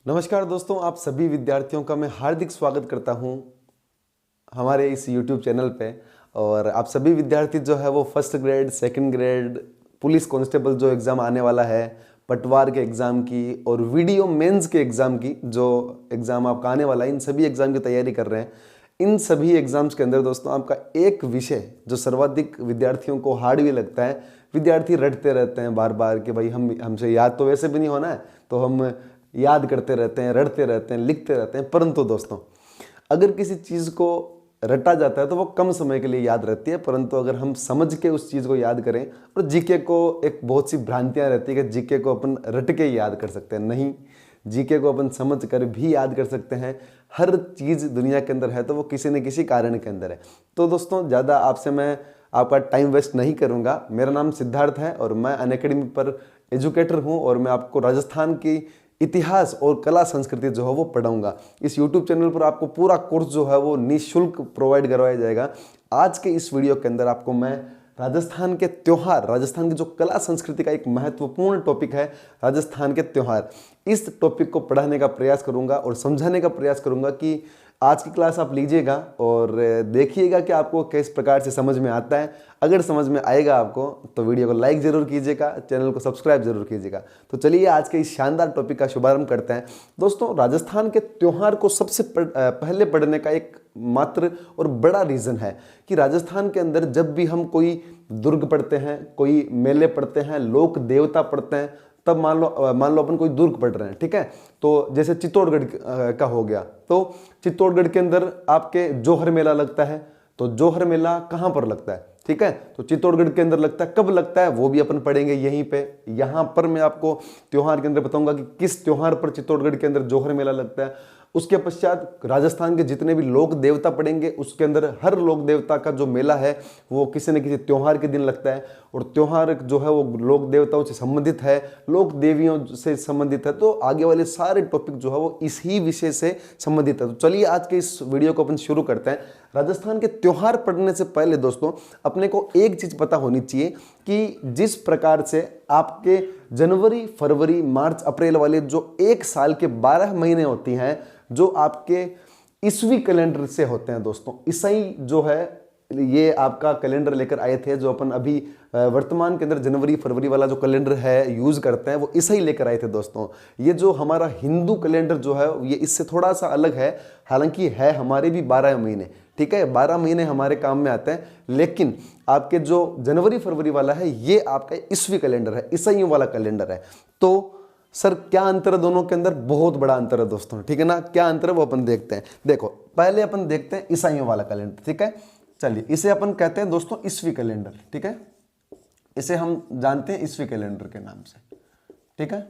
नमस्कार दोस्तों, आप सभी विद्यार्थियों का मैं हार्दिक स्वागत करता हूं हमारे इस YouTube चैनल पे। और आप सभी विद्यार्थी जो है वो first grade, second grade, police constable जो एग्ज़ाम आने वाला है, पटवार के एग्ज़ाम की और वीडियो मेंस के एग्ज़ाम की जो एग्ज़ाम आपका आने वाला है, इन सभी एग्ज़ाम की तैयारी कर रहे हैं। इन सभी एग्ज़ाम्स के अंदर दोस्तों आपका एक विषय जो सर्वाधिक विद्यार्थियों को हार्ड भी लगता है, विद्यार्थी रटते रहते हैं बार बार कि भाई हमसे याद तो वैसे भी नहीं होना है, तो हम याद करते रहते हैं, रटते रहते हैं, लिखते रहते हैं। परंतु दोस्तों अगर किसी चीज़ को रटा जाता है तो वो कम समय के लिए याद रहती है, परंतु अगर हम समझ के उस चीज़ को याद करें, और जीके को एक बहुत सी भ्रांतियां रहती है कि जीके को अपन रट के याद कर सकते हैं। नहीं, जीके को अपन समझ कर भी याद कर सकते हैं। हर चीज़ दुनिया के अंदर है तो वो किसी न किसी कारण के अंदर है। तो दोस्तों ज़्यादा आपसे मैं आपका टाइम वेस्ट नहीं करूँगा। मेरा नाम सिद्धार्थ है और मैं अनअकैडमी पर एजुकेटर हूँ और मैं आपको राजस्थान की इतिहास और कला संस्कृति जो है वो पढ़ाऊंगा। इस YouTube चैनल पर आपको पूरा कोर्स जो है वो निःशुल्क प्रोवाइड करवाया जाएगा। आज के इस वीडियो के अंदर आपको मैं राजस्थान के त्योहार, राजस्थान की जो कला संस्कृति का एक महत्वपूर्ण टॉपिक है राजस्थान के त्योहार, इस टॉपिक को पढ़ाने का प्रयास करूंगा और समझाने का प्रयास करूंगा कि आज की क्लास आप लीजिएगा और देखिएगा कि आपको किस प्रकार से समझ में आता है। अगर समझ में आएगा आपको तो वीडियो को लाइक जरूर कीजिएगा, चैनल को सब्सक्राइब जरूर कीजिएगा। तो चलिए आज के इस शानदार टॉपिक का शुभारंभ करते हैं। दोस्तों राजस्थान के त्योहार को सबसे पहले पढ़ने का एक मात्र और बड़ा रीज़न है कि राजस्थान के अंदर जब भी हम कोई दुर्ग पढ़ते हैं, कोई मेले पढ़ते हैं, लोक देवता पढ़ते हैं, तब मान लो अपन कोई दुर्ग पढ़ रहे हैं, ठीक है। तो जैसे चित्तौड़गढ़ का हो गया, तो चित्तौड़गढ़ के अंदर आपके जोहर मेला लगता है। तो जोहर मेला कहाँ पर लगता है, ठीक है, तो चित्तौड़गढ़ के अंदर लगता है। कब लगता है वो भी अपन पढ़ेंगे यहीं पे। यहाँ पर मैं आपको त्योहार के अंदर बताऊंगा कि किस त्योहार पर चित्तौड़गढ़ के अंदर जोहर मेला लगता है। उसके पश्चात राजस्थान के जितने भी लोक देवता पढ़ेंगे, उसके अंदर हर लोक देवता का जो मेला है वो किसी न किसी त्योहार के दिन लगता है। और त्योहार जो है वो लोक देवताओं से संबंधित है, लोक देवियों से संबंधित है। तो आगे वाले सारे टॉपिक जो है वो इसी विषय से संबंधित है। तो चलिए आज के इस वीडियो को अपन शुरू करते हैं। राजस्थान के त्योहार पढ़ने से पहले दोस्तों अपने को एक चीज पता होनी चाहिए कि जिस प्रकार से आपके जनवरी, फरवरी, मार्च, अप्रैल वाले जो एक साल के 12 महीने होती हैं, जो आपके ईसवी कैलेंडर से होते हैं दोस्तों। ईसाई जो है ये आपका कैलेंडर लेकर आए थे, जो अपन अभी वर्तमान के अंदर जनवरी फरवरी वाला जो कैलेंडर है यूज करते हैं, वो ईसाई लेकर आए थे दोस्तों। ये जो हमारा हिंदू कैलेंडर जो है ये इससे थोड़ा सा अलग है। हालांकि है हमारे भी 12 महीने, ठीक है, 12 महीने हमारे काम में आते हैं, लेकिन आपके जो जनवरी फरवरी वाला है ये आपका ईसवी कैलेंडर है, ईसाइयों वाला कैलेंडर है। तो सर क्या अंतर है दोनों के अंदर? बहुत बड़ा अंतर है दोस्तों, ठीक है ना। क्या अंतर है वो अपन देखते हैं। देखो पहले अपन देखते हैं ईसाइयों वाला कैलेंडर, ठीक है। चलिए इसे अपन कहते हैं दोस्तों ईसवी कैलेंडर, ठीक है। इसे हम जानते हैं ईसवी कैलेंडर के नाम से, ठीक है।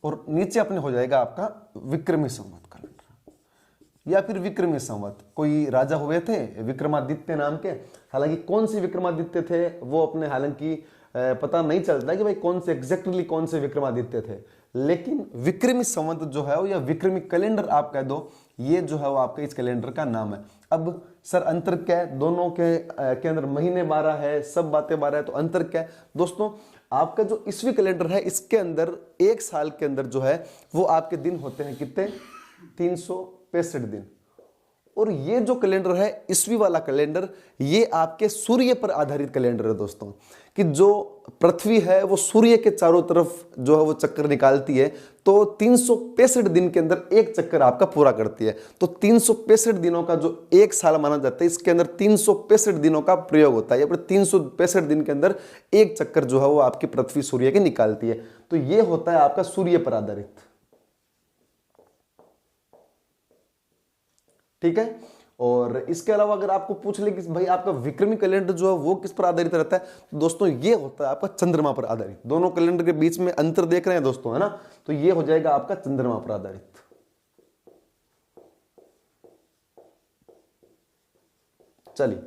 और नीचे अपने हो जाएगा आपका विक्रमी संवत कैलेंडर या फिर विक्रमी संवत। कोई राजा हुए थे विक्रमादित्य नाम के, हालांकि कौन से विक्रमादित्य थे वो अपने हालांकि पता नहीं चलता कि भाई कौन से एग्जैक्टली कौन से विक्रमादित्य थे, लेकिन विक्रमी संवत जो है या विक्रमी कैलेंडर आप कह दो, ये जो है वो आपके इस कैलेंडर का नाम है। अब सर अंतर क्या है दोनों के अंदर? महीने 12 है, सब बातें 12 है, तो अंतर क्या है दोस्तों? आपका जो ईसवी कैलेंडर है इसके अंदर एक साल के अंदर जो है वो आपके दिन होते हैं कितने? 365 दिन। और ये जो कैलेंडर है ईसवी वाला कैलेंडर, ये आपके सूर्य पर आधारित कैलेंडर है दोस्तों, कि जो पृथ्वी है वो सूर्य के चारों तरफ जो है वो चक्कर निकालती है। तो 365 दिन के अंदर एक चक्कर आपका पूरा करती है। तो 365 दिनों का जो एक साल माना जाता है, इसके अंदर 365 दिनों का प्रयोग होता है, या फिर 365 दिन के अंदर एक चक्कर जो है वो आपकी पृथ्वी सूर्य की निकालती है। तो ये होता है आपका सूर्य पर आधारित, ठीक है। और इसके अलावा अगर आपको पूछ ले कि भाई आपका विक्रमी कैलेंडर जो है वो किस पर आधारित रहता है, तो दोस्तों ये होता है आपका चंद्रमा पर आधारित। दोनों कैलेंडर के बीच में अंतर देख रहे हैं दोस्तों, है ना। तो ये हो जाएगा आपका चंद्रमा पर आधारित। चलिए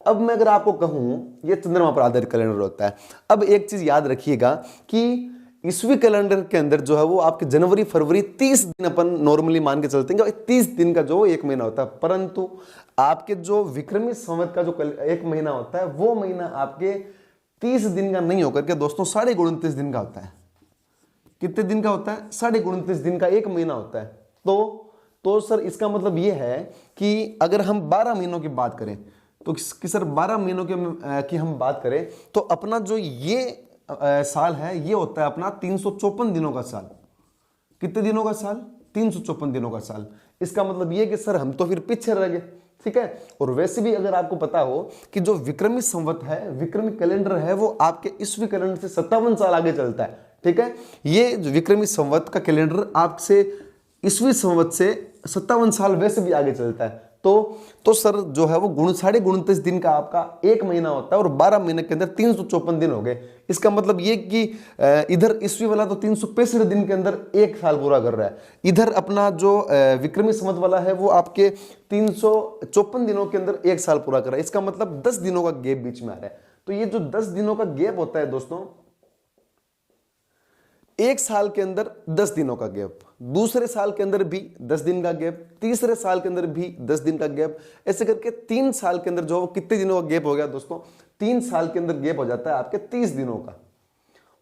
अब मैं अगर आपको कहूं ये चंद्रमा पर आधारित कैलेंडर होता है। अब एक चीज याद रखिएगा कि ईसवी कैलेंडर के अंदर जो है वो आपके जनवरी फरवरी 30 दिन अपन नॉर्मली मान के चलते हैं, 30 दिन का जो एक महीना होता है। परंतु आपके जो विक्रमी संवत का जो एक महीना होता है वो महीना आपके 30 दिन का नहीं होकर के दोस्तों 29.5 दिन का होता है। कितने दिन का होता है? 29.5 दिन का एक महीना होता है। तो सर इसका मतलब ये है कि अगर हम 12 महीनों की बात करें तो कि सर 12 महीनों की हम बात करें तो अपना जो ये साल है ये होता है अपना 354 दिनों का साल। कितने दिनों का साल? 354 दिनों का साल। इसका मतलब ये कि सर हम तो फिर पीछे रह गए, ठीक है। और वैसे भी अगर आपको पता हो कि जो विक्रमी संवत है, विक्रमी कैलेंडर है, वो आपके ईस्वी कैलेंडर से 57 साल आगे चलता है, ठीक है। ये जो विक्रमी संवत का कैलेंडर आपसे ईस्वी संवत से 57 साल वैसे भी आगे चलता है। तो सर जो है वो 29.5 दिन का आपका एक महीना होता है और 12 महीने के अंदर 354 दिन हो गए। इसका मतलब ये कि इधर ईस्वी वाला तो 365 दिन के अंदर एक साल पूरा कर रहा है, इधर अपना जो विक्रमी संवत वाला है वो आपके 354 दिनों के अंदर एक साल पूरा कर रहा है। इसका मतलब 10 दिनों का गैप बीच में आ रहा है। तो ये जो 10 दिनों का गैप होता है दोस्तों, एक साल के अंदर 10 दिनों का गैप, दूसरे साल के अंदर भी 10 दिन का गैप, तीसरे साल के अंदर भी 10 दिन का गैप, ऐसे करके 3 साल के अंदर जो वो कितने दिनों का गैप हो गया दोस्तों? 3 साल के अंदर गैप हो जाता है आपके 30 दिनों का।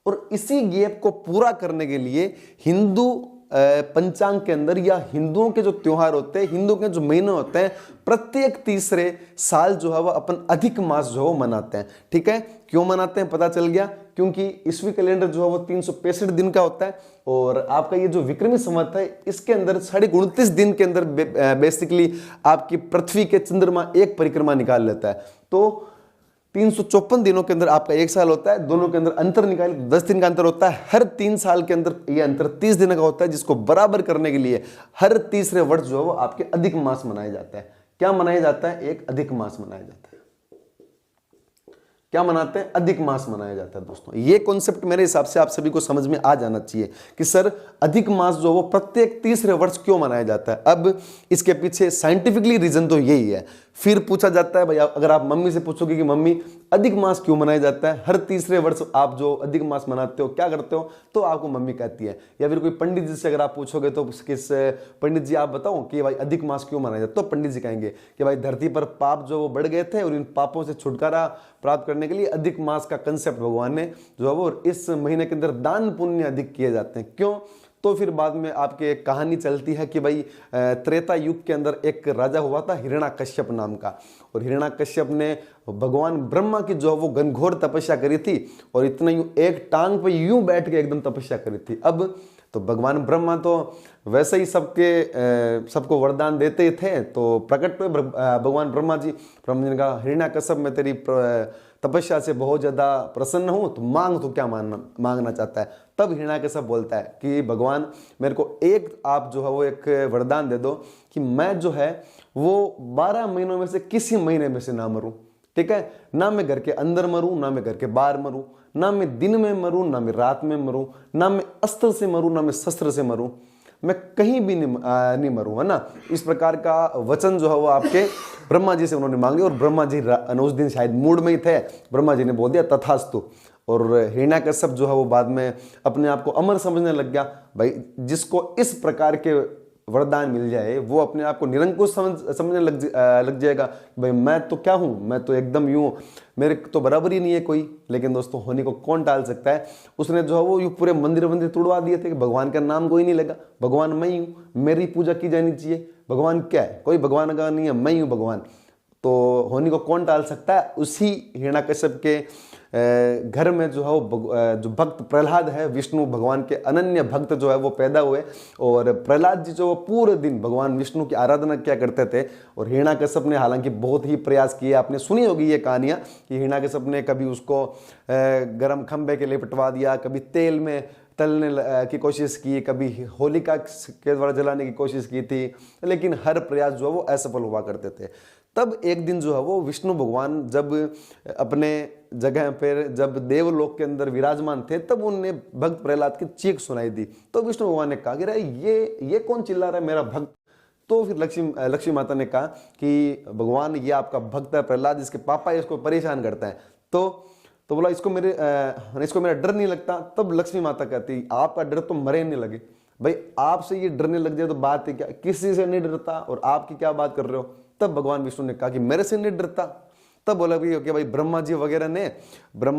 और इसी गैप को पूरा करने के लिए हिंदू पंचांग के अंदर या हिंदुओं के जो त्योहार होते हैं, हिंदुओं के जो महीने होते हैं, प्रत्येक तीसरे साल जो है वो अपन अधिक मास जो है वो मनाते हैं, ठीक है। क्यों मनाते हैं पता चल गया, क्योंकि ईस्वी कैलेंडर जो है वो 365 दिन का होता है और आपका ये जो विक्रमी संवत है इसके अंदर 29.5 दिन के अंदर बेसिकली आपकी पृथ्वी के चंद्रमा एक परिक्रमा निकाल लेता है। तो 354 दिनों के अंदर आपका एक साल होता है, दोनों के अंदर अंतर निकाले 10 दिन का अंतर होता है। हर 3 साल के अंदर ये अंतर 30 दिन का होता है, जिसको बराबर करने के लिए हर तीसरे वर्ष जो है वो आपके अधिक मास मनाया जाता है। क्या मनाया जाता है? एक अधिक मास मनाया जाता है। क्या मनाते हैं? अधिक मास मनाया जाता है दोस्तों। ये कॉन्सेप्ट मेरे हिसाब से आप सभी को समझ में आ जाना चाहिए कि सर अधिक मास जो वो प्रत्येक तीसरे वर्ष क्यों मनाया जाता है। अब इसके पीछे साइंटिफिकली रीजन तो यही है। फिर पूछा जाता है भाई, अगर आप मम्मी से पूछोगे कि मम्मी अधिक मास क्यों मनाया जाता है, हर तीसरे वर्ष आप जो अधिक मास मनाते हो क्या करते हो, तो आपको मम्मी कहती है। या फिर कोई पंडित जी से अगर आप पूछोगे तो किस पंडित जी आप बताओ कि भाई अधिक मास क्यों मनाया जाता है, तो पंडित जी कहेंगे कि भाई धरती पर पाप जो वो बढ़ गए थे और इन पापों से छुटकारा प्राप्त करने के लिए अधिक मास का कंसेप्ट भगवान ने जो है वो इस महीने के अंदर दान पुण्य अधिक किए जाते हैं। क्यों? तो फिर बाद में आपके एक कहानी चलती है कि भाई त्रेता युग के अंदर एक राजा हुआ था हिरण्याकश्यप नाम का, और हिरण्याकश्यप ने भगवान ब्रह्मा की जो है वो घनघोर तपस्या करी थी और इतना यूं एक टांग पे यूं बैठ के एकदम तपस्या करी थी। अब तो भगवान ब्रह्मा तो वैसे ही सबको वरदान देते थे, तो प्रकट पे भगवान ब्रह्मा जी ने कहा हिरण्याकश्यप मैं तेरी तपस्या से बहुत ज्यादा प्रसन्न हूं, तो मांग तो क्या मांगना चाहता है। तब हिरण्याकश्यप बोलता है कि भगवान मेरे को एक आप जो है वो एक वरदान दे दो कि मैं जो है वो 12 महीनों में से किसी महीने में से ना मरूं, ठीक है। ना मैं घर के अंदर मरूं, ना मैं घर के बाहर मरूं, ना मैं दिन में मरूं, ना मैं रात में मरूं, ना मैं अस्त्र से मरूं, ना मैं शस्त्र से मरूं, मैं कहीं भी नहीं मरूं, है ना। इस प्रकार का वचन जो है वो आपके ब्रह्मा जी से उन्होंने मांगे और ब्रह्मा जी उस दिन शायद मूड में ही थे, ब्रह्मा जी ने बोल दिया तथास्तु। और हिरण्याकश्यप जो है वो बाद में अपने आप को अमर समझने लग गया। भाई जिसको इस प्रकार के वरदान मिल जाए वो अपने आप को निरंकुश समझने लग जाएगा। भाई मैं तो क्या हूं, मैं तो एकदम यूं, मेरे तो बराबर ही नहीं है कोई। लेकिन दोस्तों होने को कौन टाल सकता है। उसने जो है वो यूं पूरे मंदिर तोड़वा दिए थे कि भगवान का नाम कोई नहीं लगा, भगवान मैं ही हूं, मेरी पूजा की जानी चाहिए। भगवान क्या है? कोई भगवान का नहीं है, मैं ही हूं भगवान। तो होने को कौन टाल सकता है। उसी हिरण्याकश्यप के घर में जो है वो जो भक्त प्रहलाद है, विष्णु भगवान के अनन्य भक्त जो है वो पैदा हुए। और प्रहलाद जी जो वो पूरे दिन भगवान विष्णु की आराधना किया करते थे। और हिरण्याकश्यप ने हालांकि बहुत ही प्रयास किए, आपने सुनी होगी ये कहानियां कि हिरण्याकश्यप ने कभी उसको गर्म खंबे के लिपटवा दिया, कभी तेल में तलने की कोशिश की, कभी होलिका के द्वारा जलाने की कोशिश की थी, लेकिन हर प्रयास जो है वो असफल हुआ करते थे। तब एक दिन जो है वो विष्णु भगवान जब अपने जगह पर जब देवलोक के अंदर विराजमान थे, तब उनने भक्त प्रहलाद की चीख सुनाई दी। तो विष्णु भगवान ने कहा कि ये कौन चिल्ला रहा है, मेरा भक्त। तो फिर लक्ष्मी माता ने कहा कि भगवान ये आपका भक्त है प्रहलाद, इसके पापा इसको परेशान करता है। तो बोला इसको मेरा डर नहीं लगता। तब लक्ष्मी माता कहती आपका डर तो मरे नहीं लगे। भाई आपसे ये डरने लग जाए तो बात है क्या, किसी से नहीं डरता और आपकी क्या बात कर रहे हो। तब भगवान विष्णु ने कहा कि मेरे से नहीं डरता। तब बोला भाई ब्रह्मा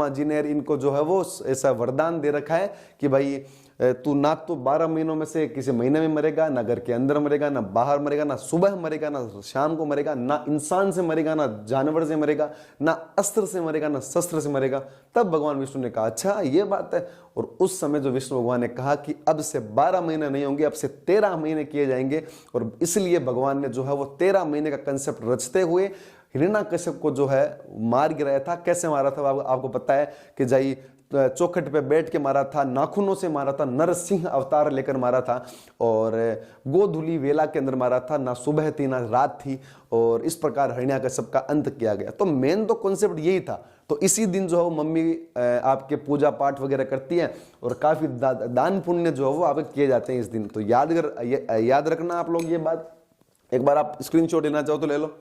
जी ने इनको जो है वो ऐसा वरदान दे रखा है कि भाई तू ना तो 12 महीनों में से किसी महीने में मरेगा, ना घर के अंदर मरेगा, ना बाहर मरेगा, ना सुबह मरेगा, ना शाम को मरेगा, ना इंसान से मरेगा, ना जानवर से मरेगा, ना अस्त्र से मरेगा, ना शस्त्र से मरेगा। तब भगवान विष्णु ने कहा अच्छा ये बात है। और उस समय जो विष्णु भगवान ने कहा कि अब से 12 महीने नहीं होंगे, अब से 13 महीने किए जाएंगे, और इसलिए भगवान ने जो है वो 13 महीने का कंसेप्ट रचते हुए हिरण्यकश्यप को जो है मार गिराया था। कैसे मारा था आपको पता है कि जाई चौखट पे बैठ के मारा था, नाखूनों से मारा था, नरसिंह अवतार लेकर मारा था, और गोधुली वेला के अंदर मारा था, ना सुबह थी ना रात थी, और इस प्रकार हिरण्यकश्यप का अंत किया गया। तो मेन तो कॉन्सेप्ट यही था। तो इसी दिन जो है वो मम्मी आपके पूजा पाठ वगैरह करती है, और काफी दान पुण्य जो है वो आपके किए जाते हैं इस दिन। तो याद रखना आप लोग ये बात। एक बार आप स्क्रीनशॉट लेना चाहो तो ले लो।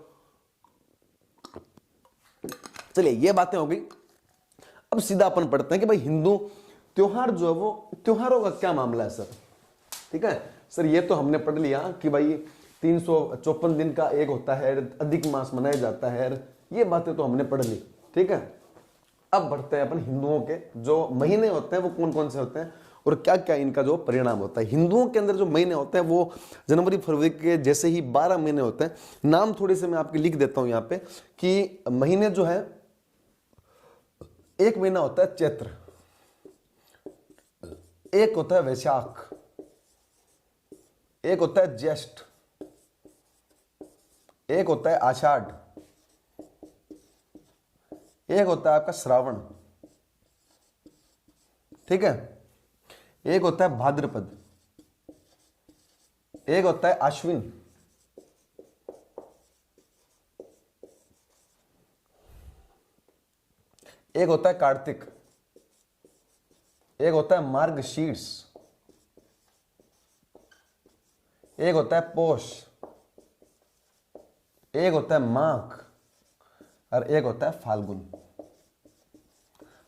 चलिए ये बातें हो गई। अब सीधा अपन पढ़ते हैं कि भाई हिंदू त्योहार जो है वो, त्योहारों का क्या मामला है सर। ठीक है सर, ये तो हमने पढ़ लिया कि भाई 354 दिन का एक होता है, अधिक मास मनाया जाता है, ये बातें तो हमने पढ़ ली। ठीक है, अब बढ़ते हैं अपन हिंदुओं के जो महीने होते हैं वो कौन कौन से होते हैं और क्या क्या इनका जो परिणाम होता है। हिंदुओं के अंदर जो महीने होते हैं वो जनवरी फरवरी के जैसे ही 12 महीने होते हैं। नाम थोड़े से मैं आपके लिख देता हूं यहाँ पे कि महीने जो है, एक महीना होता है चैत्र, एक होता है वैशाख, एक होता है ज्येष्ठ, एक होता है आषाढ़, एक होता है आपका श्रावण, ठीक है, एक होता है भाद्रपद, एक होता है आश्विन, एक होता है कार्तिक, एक होता है मार्गशीर्ष, एक होता है पौष, एक होता है माघ, और एक होता है फाल्गुन।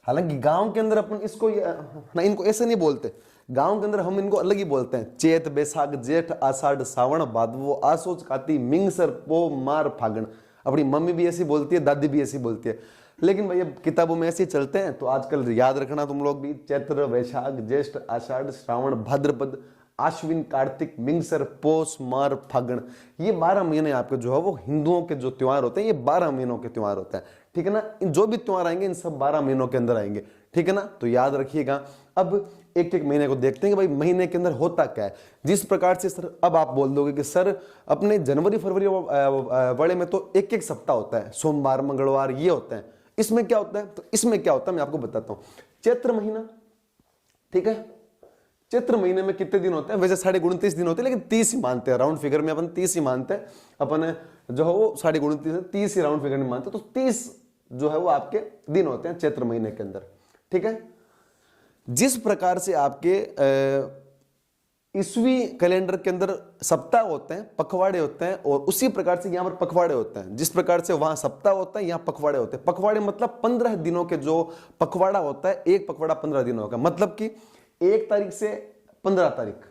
हालांकि गांव के अंदर अपन इसको ना, इनको ऐसे नहीं बोलते। गांव के अंदर हम इनको अलग ही बोलते हैं। चैत बैसाख जेठ आषाढ़ सावन भादवो आसोज काती मिंगसर पो मार फागण। अपनी मम्मी भी ऐसी बोलती है, दादी भी ऐसी बोलती है, लेकिन भाई अब किताबों में ऐसे चलते हैं तो आजकल याद रखना तुम लोग भी। चैत्र वैशाख ज्येष्ठ आषाढ़ श्रावण भाद्रपद आश्विन कार्तिक मिंगसर पौष मार फागण, ये 12 महीने आपके जो है वो हिंदुओं के जो त्योहार होते हैं, ये 12 महीनों के त्योहार होते हैं। ठीक है ना, इन जो भी त्योहार आएंगे इन सब 12 महीनों के अंदर आएंगे। ठीक है ना, तो याद रखिएगा। अब एक एक महीने को देखते हैं कि भाई महीने के अंदर होता क्या है। जिस प्रकार से सर, अब आप बोल दोगे कि सर अपने जनवरी फरवरी वाले में तो एक एक सप्ताह होता है, सोमवार मंगलवार ये होते हैं, इसमें क्या होता है? तो इसमें क्या होता है मैं आपको बताता हूं। चैत्र महीना, ठीक है, चैत्र महीने में कितने दिन होते हैं? वैसे 29.5 दिन होते हैं, लेकिन 30 ही मानते हैं। राउंड फिगर में अपन 30 ही मानते हैं। अपन जो है वो 29.5 30 ही राउंड फिगर में मानते हैं। तो 30 जो है वो आपके दिन होते हैं चैत्र महीने के अंदर। ठीक है, जिस प्रकार से आपके ईस्वी कैलेंडर के अंदर सप्ताह होते हैं, पखवाड़े होते हैं, और उसी प्रकार से यहां पर पखवाड़े होते हैं। जिस प्रकार से वहां सप्ताह होता है, यहां पखवाड़े होते हैं। पखवाड़े मतलब 15 दिनों के जो पखवाड़ा होता है, एक पखवाड़ा 15 दिनों का, मतलब कि 1 तारीख से 15 तारीख।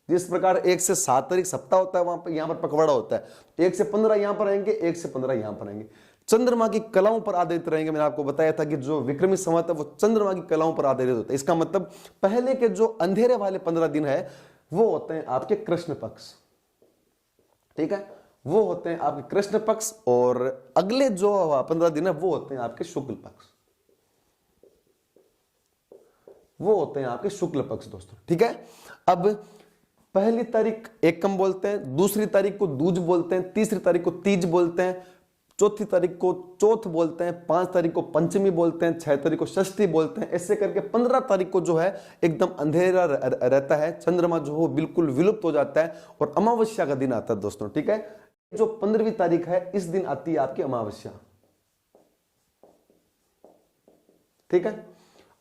जिस प्रकार 1 से 7 तारीख सप्ताह होता है, वहां पर यहां पर पखवाड़ा होता है। 1 से 15 यहां पर आएंगे, 1 से 15 यहां पर आएंगे। चंद्रमा की कलाओं पर आधारित रहेंगे। मैंने आपको बताया था कि जो विक्रमी संवत है वो चंद्रमा की कलाओं पर आधारित होता है। इसका मतलब पहले के जो अंधेरे वाले 15 दिन है वो होते हैं आपके कृष्ण पक्ष। ठीक है, वो होते हैं आपके कृष्ण पक्ष, और अगले जो 15 दिन है वो होते हैं आपके शुक्ल पक्ष। वो होते हैं आपके शुक्ल पक्ष दोस्तों। ठीक है, अब पहली तारीख एकम बोलते हैं, दूसरी तारीख को दूज बोलते हैं, तीसरी तारीख को तीज बोलते हैं, चौथी तारीख को चौथ बोलते हैं, 5 तारीख को पंचमी बोलते हैं, 6 तारीख को षष्ठी बोलते हैं। ऐसे करके 15 तारीख को जो है एकदम अंधेरा रहता है, चंद्रमा जो हो बिल्कुल विलुप्त हो जाता है, और अमावस्या का दिन आता है दोस्तों। ठीक है, जो 15वीं तारीख है इस दिन आती है आपकी अमावस्या। ठीक है,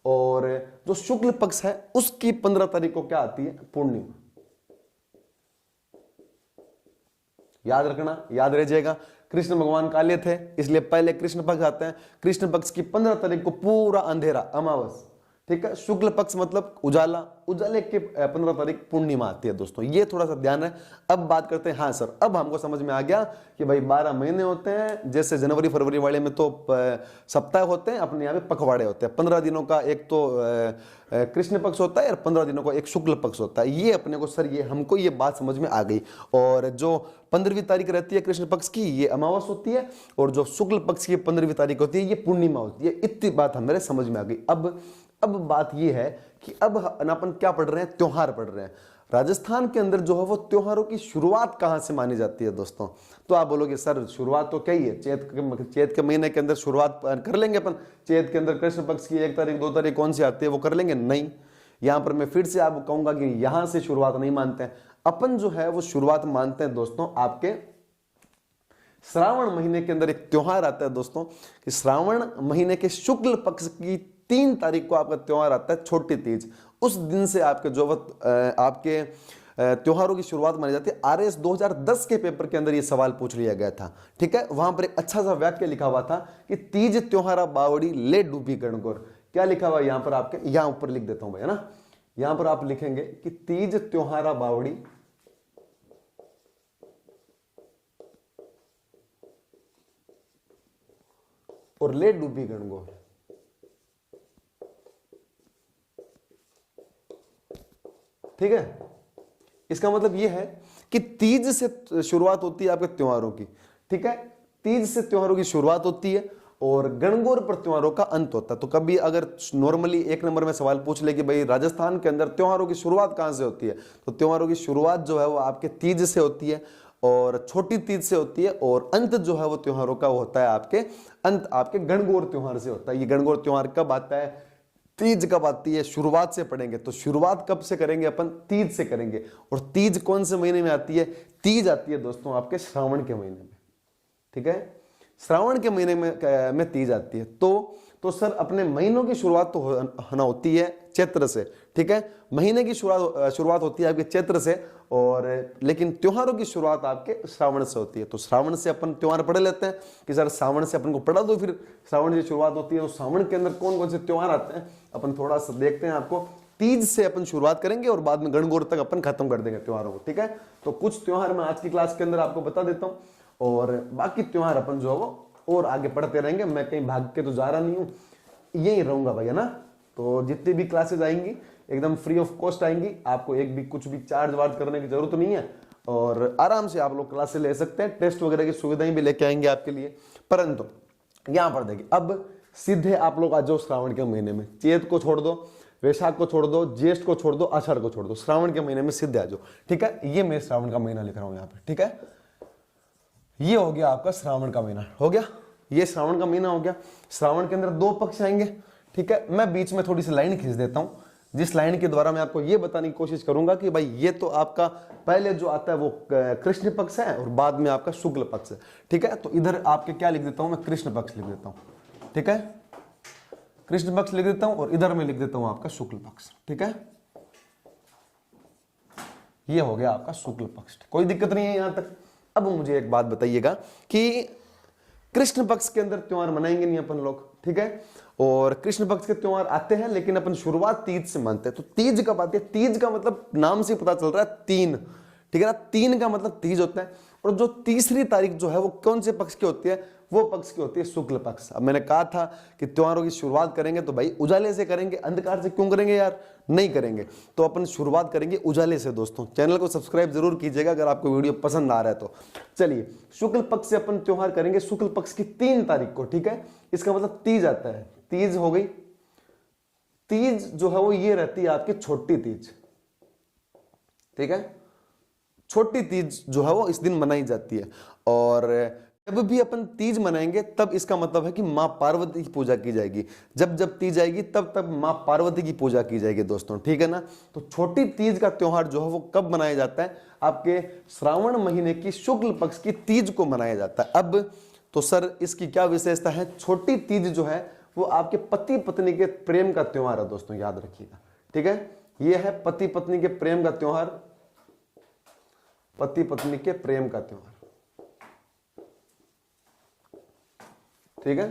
और जो शुक्ल पक्ष है उसकी 15 तारीख को क्या आती है? पूर्णिमा। याद रखना, याद रह जाएगा। कृष्ण भगवान काले थे इसलिए पहले कृष्ण पक्ष आते हैं। कृष्ण पक्ष की 15 तारीख को पूरा अंधेरा, अमावस। ठीक है। शुक्ल पक्ष मतलब उजाला, उजाले के 15 तारीख पूर्णिमा आती है दोस्तों, ये थोड़ा सा ध्यान है। अब बात करते हैं, हाँ सर अब हमको समझ में आ गया कि भाई 12 महीने होते हैं, जैसे जनवरी फरवरी वाले में तो सप्ताह होते हैं, अपने यहाँ पे पखवाड़े होते हैं। 15 दिनों का एक तो कृष्ण पक्ष होता है और 15 दिनों का एक शुक्ल पक्ष होता है। ये अपने को सर ये हमको ये बात समझ में आ गई। और जो 15वीं तारीख रहती है कृष्ण पक्ष की, ये अमावस होती है, और जो शुक्ल पक्ष की 15वीं तारीख होती है ये पूर्णिमा होती है। इतनी बात हमारे समझ में आ गई। अब बात ये है कि अब अपन क्या पढ़ रहे हैं, त्योहार पढ़ रहे हैं। राजस्थान के अंदर जो है वो त्योहारों की शुरुआत कहां से मानी जाती है दोस्तों? तो आप बोलोगे सर शुरुआत तो क्या ही है, चैत के महीने के अंदर शुरुआत कर लेंगे अपन। चैत के अंदर कृष्ण पक्ष की 1 तारीख 2 तारीख कौन सी आती है वो कर लेंगे? नहीं, यहां पर मैं फिर से आपको कहूंगा कि यहां से शुरुआत नहीं मानते हैं अपन। जो है वो शुरुआत मानते हैं दोस्तों आपके श्रावण महीने के अंदर। एक त्योहार आता है दोस्तों कि श्रावण महीने के शुक्ल पक्ष की 3 तारीख को आपका त्योहार आता है छोटी तीज। उस दिन से आपके जो आपके त्योहारों की शुरुआत मानी जाती है। आरएस 2010 के पेपर के अंदर ये सवाल पूछ लिया गया था, ठीक है। वहां पर एक अच्छा सा वाक्य लिखा हुआ था कि तीज त्योहारा बावड़ी ले डूबी गणगौर। क्या लिखा हुआ यहां पर आपके, यहां ऊपर लिख देता हूं भाई, है ना। यहां पर आप लिखेंगे कि तीज त्योहारा बावड़ी और ले डूबी गणगौर। ठीक है, इसका मतलब यह है कि तीज से शुरुआत होती है आपके त्योहारों की, ठीक है। तीज से त्योहारों की शुरुआत होती है और गणगौर पर त्योहारों का अंत होता है। तो कभी अगर नॉर्मली 1 नंबर में सवाल पूछ ले कि भाई राजस्थान के अंदर त्योहारों की शुरुआत कहां से होती है, तो त्योहारों की शुरुआत जो है वो आपके तीज से होती है और छोटी तीज से होती है, और अंत जो है वो त्योहारों का वो होता है आपके अंत आपके गणगौर त्योहार से होता है। ये गणगौर त्योहार कब आता है, तीज कब आती है, शुरुआत से पढ़ेंगे। तो शुरुआत कब से करेंगे अपन, तीज से करेंगे। और तीज कौन से महीने में आती है? तीज आती है दोस्तों आपके श्रावण के महीने में, ठीक है। श्रावण के महीने में तीज आती है। तो सर अपने महीनों की शुरुआत तो होना होती है चैत्र से, ठीक है। महीने की शुरुआत होती है आपके चैत्र से, और लेकिन त्योहारों की शुरुआत आपके श्रावण से होती है। तो श्रावण से अपन त्योहार पढ़ लेते हैं कि सर श्रावण से अपन को पढ़ा दो, फिर श्रावण की शुरुआत होती है। तो श्रावण के अंदर कौन कौन से त्योहार आते हैं अपन थोड़ा सा देखते हैं। आपको तीज से अपन शुरुआत करेंगे और बाद में गणगौर तक अपन खत्म कर देंगे त्योहारों को, ठीक है। तो कुछ त्योहार मैं आज की क्लास के अंदर आपको बता देता हूँ, और बाकी त्योहार अपन जो है वो और आगे पढ़ते रहेंगे। मैं कहीं भाग के तो जा रहा नहीं हूँ, यही रहूंगा भाई, है ना। तो जितनी भी क्लासेस आएंगी एकदम फ्री ऑफ कॉस्ट आएंगी, आपको एक भी कुछ भी चार्ज वार्ज करने की जरूरत नहीं है, और आराम से आप लोग क्लासेस ले सकते हैं। टेस्ट वगैरह की सुविधाएं भी लेके आएंगे आपके लिए। परंतु यहां पर देखिए, अब सीधे आप लोग आ जाओ श्रावण के महीने में। चैत को छोड़ दो, वैशाख को छोड़ दो, ज्येष्ठ को छोड़ दो, आषाढ़ को छोड़ दो, श्रावण के महीने में सीधे आ जाओ, ठीक है। ये मैं श्रावण का महीना लिख रहा हूं यहाँ पे, ठीक है। ये हो गया आपका श्रावण का महीना, हो गया ये श्रावण का महीना हो गया। श्रावण के अंदर 2 पक्ष आएंगे, ठीक है। मैं बीच में थोड़ी सी लाइन खींच देता हूं, जिस लाइन के द्वारा मैं आपको ये बताने की कोशिश करूंगा कि भाई ये तो आपका पहले जो आता है वो कृष्ण पक्ष है और बाद में आपका शुक्ल पक्ष है, ठीक है। तो इधर आपके क्या लिख देता हूं मैं, कृष्ण पक्ष लिख देता हूं, ठीक है। कृष्ण पक्ष लिख देता हूं और इधर मैं लिख देता हूं आपका शुक्ल पक्ष, ठीक है। ये हो गया आपका शुक्ल पक्ष, कोई दिक्कत नहीं है यहां तक। अब मुझे एक बात बताइएगा कि कृष्ण पक्ष के अंदर त्योहार मनाएंगे नहीं अपन लोग, ठीक है। और कृष्ण पक्ष के त्योहार आते हैं, लेकिन अपन शुरुआत तीज से मानते हैं। तो तीज कब आती है? तीज का मतलब नाम से पता चल रहा है 3, ठीक है ना। 3 का मतलब तीज होता है। और जो तीसरी तारीख जो है वो कौन से पक्ष की होती है? वो पक्ष की होती है शुक्ल पक्ष। अब मैंने कहा था कि त्योहारों की शुरुआत करेंगे तो भाई उजाले से करेंगे, अंधकार से क्यों करेंगे यार, नहीं करेंगे। तो अपन शुरुआत करेंगे उजाले से। दोस्तों चैनल को सब्सक्राइब जरूर कीजिएगा अगर आपको वीडियो पसंद आ रहा है तो। चलिए, शुक्ल पक्ष से अपन त्योहार करेंगे शुक्ल पक्ष की 3 तारीख को, ठीक है। इसका मतलब तीज आता है, तीज हो गई। तीज जो है वो ये रहती है आपकी छोटी तीज, ठीक है। छोटी तीज जो है वो इस दिन मनाई जाती है। और जब भी अपन तीज मनाएंगे तब इसका मतलब है कि मां पार्वती की पूजा की जाएगी। जब जब तीज आएगी तब तब मां पार्वती की पूजा की जाएगी दोस्तों, ठीक है ना। तो छोटी तीज का त्योहार जो है वो कब मनाया जाता है? आपके श्रावण महीने की शुक्ल पक्ष की तीज को मनाया जाता है। अब तो सर इसकी क्या विशेषता है? छोटी तीज जो है वो आपके पति पत्नी के प्रेम का त्योहार है दोस्तों, याद रखिएगा, ठीक है। यह है पति पत्नी के प्रेम का त्योहार, पति पत्नी के प्रेम का त्योहार, ठीक है।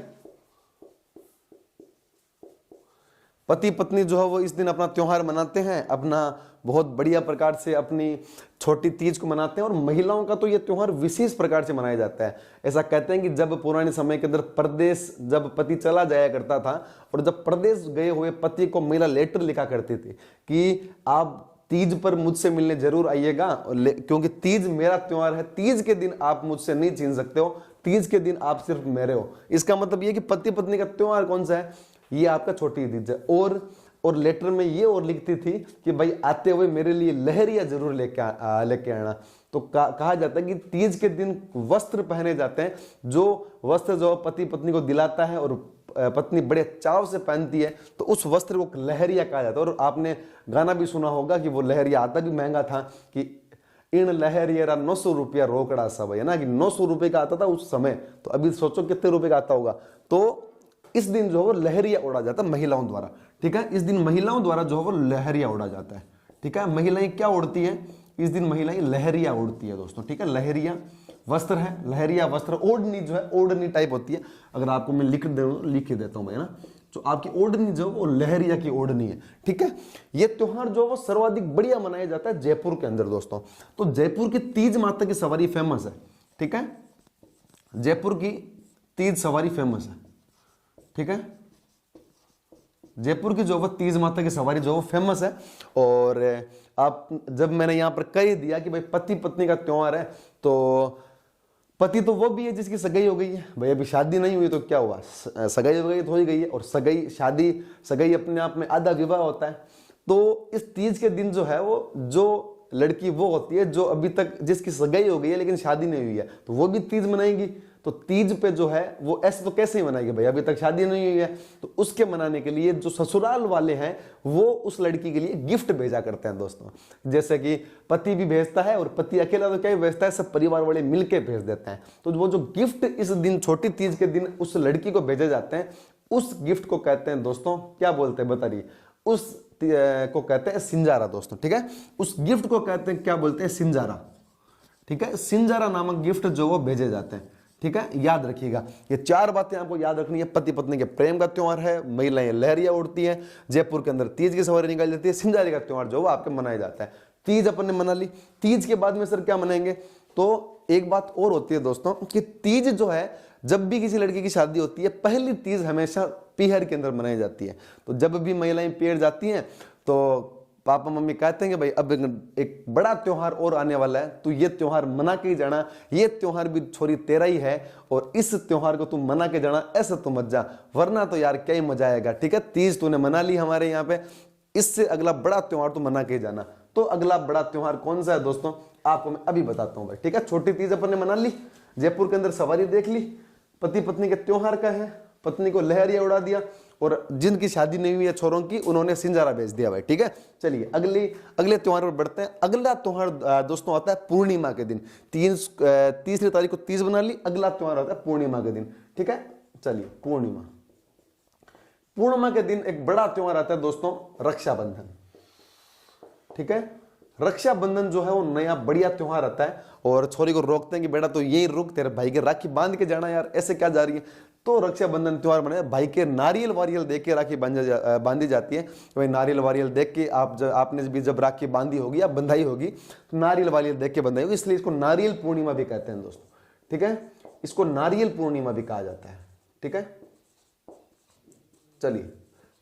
पति पत्नी जो है वो इस दिन अपना त्योहार मनाते हैं, अपना बहुत बढ़िया प्रकार से अपनी छोटी तीज को मनाते हैं। और महिलाओं का तो ये त्योहार विशेष प्रकार से मनाया जाता है। ऐसा कहते हैं कि जब पुराने समय के अंदर परदेश जब पति चला जाया करता था, और जब परदेश गए हुए पति को महिला लेटर लिखा करती थी कि आप तीज पर मुझसे मिलने जरूर आइएगा, क्योंकि तीज मेरा त्योहार है, तीज के दिन आप मुझसे नहीं छीन सकते हो, तीज के दिन आप सिर्फ मेरे हो। इसका मतलब ये कि पति पत्नी का त्योहार कौन सा है, ये आपका छोटी तीज है। और लेटर में ये और लिखती थी कि भाई आते हुए मेरे लिए लहरिया जरूर लेके आना। तो कहा जाता है कि तीज के दिन वस्त्र पहने जाते हैं, जो वस्त्र जो पति पत्नी को दिलाता है और पत्नी बड़े चाव से पहनती है, तो उस वस्त्र को लहरिया कहा जाता है। और आपने गाना भी सुना होगा कि वो लहरिया आता भी महंगा था कि इन लहरिया 900 रुपया रोकड़ा सब, है ना, कि 900 रुपये का आता था उस समय। तो अभी सोचो कितने रुपए का आता होगा। तो इस दिन जो है वो लहरिया उड़ा जाता है महिलाओं द्वारा, ठीक है। इस दिन महिलाओं द्वारा जो है वो लहरिया उड़ा जाता है, ठीक है। महिलाएं क्या उड़ती है इस दिन, महिलाएं लहरिया उड़ती है दोस्तों, ठीक है। लहरिया वस्त्र है, लहरिया वस्त्र। ओढ़नी जो है ओढ़नी टाइप होती है, अगर आपको मैं लिख ही देता हूं मैं, है ना। तो आपकी ओढ़नी जो वो लहरिया की ओढ़नी है, ठीक है। ये त्योहार जो वो सर्वाधिक बढ़िया मनाया जाता है जयपुर के अंदर दोस्तों। तो जयपुर की तीज माता की सवारी फेमस है, ठीक है। जयपुर की तीज सवारी फेमस है, ठीक है। जयपुर की जो वो तीज माता की सवारी जो वो फेमस है। और आप जब मैंने यहां पर कह दिया कि भाई पति पत्नी का त्योहार है, तो पति तो वो भी है जिसकी सगाई हो गई है। भाई अभी शादी नहीं हुई तो क्या हुआ, सगाई हो गई तो हो गई है। और सगाई अपने आप में आधा विवाह होता है। तो इस तीज के दिन जो है वो जो लड़की वो होती है जो अभी तक जिसकी सगाई हो गई है लेकिन शादी नहीं हुई है, तो वो भी तीज मनाएंगी। तो तीज पे जो है वो ऐसे तो कैसे ही मनाएगी, भाई अभी तक शादी नहीं हुई है। तो उसके मनाने के लिए जो ससुराल वाले हैं वो उस लड़की के लिए गिफ्ट भेजा करते हैं दोस्तों। जैसे कि पति भी भेजता है, और पति अकेला तो क्या ही भेजता है, सब परिवार वाले मिलके भेज देते हैं। तो वो जो गिफ्ट इस दिन छोटी तीज के दिन उस लड़की को भेजे जाते हैं, उस गिफ्ट को कहते हैं दोस्तों, क्या बोलते हैं बताइए, उस को कहते हैं सिंजारा दोस्तों, ठीक है। उस गिफ्ट को कहते हैं क्या बोलते हैं, सिंजारा, ठीक है। सिंजारा नामक गिफ्ट जो वो भेजे जाते हैं, ठीक है। याद रखिएगा ये 4 बातें आपको याद रखनी है। पति पत्नी के प्रेम का त्योहार है, महिलाएं लहरिया उड़ती है, जयपुर के अंदर तीज की सवारी निकाली जाती है, सिंजारे का त्योहार जो वो आपके मनाया जाता है। तीज अपन ने मना ली। तीज के बाद में सर क्या मनाएंगे, तो एक बात और होती है दोस्तों कि तीज जो है, जब भी किसी लड़की की शादी होती है, पहली तीज हमेशा पीहर के अंदर मनाई जाती है। तो जब भी महिलाएं पीहर जाती हैं तो पापा मम्मी कहते हैं कि भाई अब एक बड़ा त्योहार और आने वाला है, तो ये त्योहार मना के ही जाना, ये त्योहार भी छोरी तेरा ही है, और इस त्योहार को तू मना के जाना, ऐसा तो मत जा, वरना तो यार क्या ही मजा आएगा, ठीक है। तीज तूने मना ली हमारे यहाँ पे, इससे अगला बड़ा त्योहार तो मना के ही जाना। तो अगला बड़ा त्योहार कौन सा है दोस्तों, आपको मैं अभी बताता हूँ भाई, ठीक है। छोटी तीज अपन ने मना ली, जयपुर के अंदर सवारी देख ली, पति पत्नी के त्योहार का है, पत्नी को लहरिया उड़ा दिया, और जिनकी शादी नहीं हुई है छोरों की, उन्होंने सिंजारा भेज दिया भाई, ठीक है। चलिए अगले त्योहार पर बढ़ते हैं। अगला त्योहार दोस्तों आता है पूर्णिमा के दिन। 30 तारीख को तीज बना ली, अगला त्योहार आता है पूर्णिमा के दिन, ठीक है। चलिए पूर्णिमा के दिन एक बड़ा त्योहार आता है दोस्तों, रक्षाबंधन, ठीक है। रक्षाबंधन जो है वो नया बढ़िया त्योहार आता है, और छोरी को रोकते हैं कि बेटा तो यही रुक, तेरे भाई के राखी बांध के जाना यार, ऐसे क्या जा रही है। तो रक्षाबंधन त्योहार मनाया, भाई के नारियल वारियल देख के राखी बांधी जाती है। तो भाई नारियल वारियल देख के आपने भी जब राखी बांधी होगी या बंधाई होगी, तो नारियल वारियल देख के बंधाई होगी, इसलिए इसको नारियल पूर्णिमा भी कहते हैं दोस्तों, ठीक है। इसको नारियल पूर्णिमा भी कहा जाता है, ठीक है। चलिए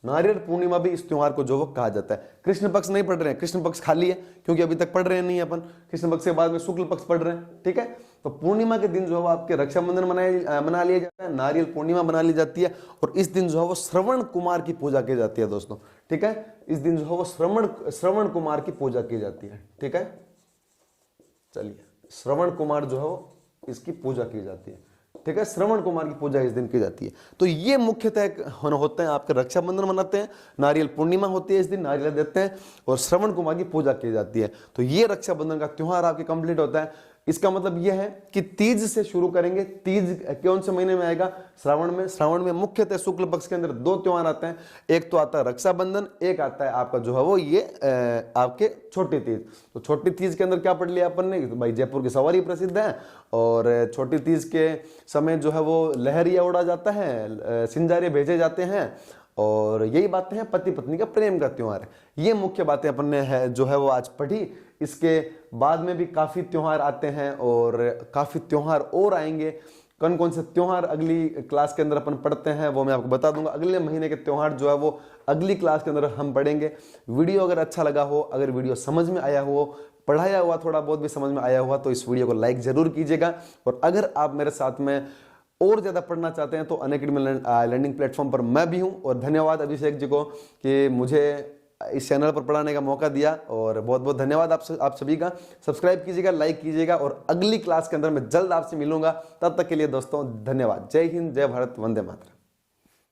नारियल पूर्णिमा भी इस त्योहार को जो वो कहा जाता है। कृष्ण पक्ष नहीं पढ़ रहे हैं, कृष्ण पक्ष खाली है, क्योंकि अभी तक पढ़ रहे नहीं अपन, कृष्ण पक्ष के बाद में शुक्ल पक्ष पढ़ रहे हैं, ठीक है। तो पूर्णिमा के दिन जो है आपके रक्षाबंधन मना लिया जाता है, नारियल पूर्णिमा मना ली जाती है, और इस दिन जो है वो श्रवण कुमार की पूजा की जाती है दोस्तों, ठीक है। इस दिन जो है वो श्रवण कुमार की पूजा की जाती है, ठीक है। चलिए श्रवण कुमार जो है वो इसकी पूजा की जाती है, ठीक है। श्रवण कुमार की पूजा इस दिन की जाती है। तो ये मुख्यतः होते हैं आपके, रक्षाबंधन मनाते हैं, नारियल पूर्णिमा होती है, इस दिन नारियल देते हैं, और श्रवण कुमार की पूजा की जाती है। तो ये रक्षाबंधन का त्योहार आपके कंप्लीट होता है। इसका मतलब यह है कि तीज से शुरू करेंगे। तीज कौन से महीने में आएगा, श्रावण में। श्रावण में मुख्यतः शुक्ल पक्ष के अंदर 2 त्योहार आते हैं, एक तो आता है रक्षाबंधन, एक आता है आपका जो है वो ये आपके छोटी तीज। तो छोटी तीज के अंदर क्या पढ़ लिया अपन ने, भाई जयपुर की सवारी प्रसिद्ध है, और छोटी तीज के समय जो है वो लहरिया उड़ा जाता है, सिंजारे भेजे जाते हैं, और यही बातें हैं पति पत्नी का प्रेम का त्योहार है। ये मुख्य बातें अपन ने है जो है वो आज पढ़ी। इसके बाद में भी काफ़ी त्योहार आते हैं और काफ़ी त्योहार और आएंगे। कौन कौन से त्योहार अगली क्लास के अंदर अपन पढ़ते हैं वो मैं आपको बता दूंगा। अगले महीने के त्योहार जो है वो अगली क्लास के अंदर हम पढ़ेंगे। वीडियो अगर अच्छा लगा हो, अगर वीडियो समझ में आया हो, पढ़ाया हुआ थोड़ा बहुत भी समझ में आया हुआ, तो इस वीडियो को लाइक जरूर कीजिएगा। और अगर आप मेरे साथ में और ज़्यादा पढ़ना चाहते हैं तो अनअकैडमी लर्निंग प्लेटफॉर्म पर मैं भी हूं। और धन्यवाद अभिषेक जी को कि मुझे इस चैनल पर पढ़ाने का मौका दिया, और बहुत बहुत धन्यवाद आप सभी का। सब्सक्राइब कीजिएगा, लाइक कीजिएगा, और अगली क्लास के अंदर मैं जल्द आपसे मिलूंगा। तब तक के लिए दोस्तों धन्यवाद। जय हिंद, जय भारत, वंदे मातरम।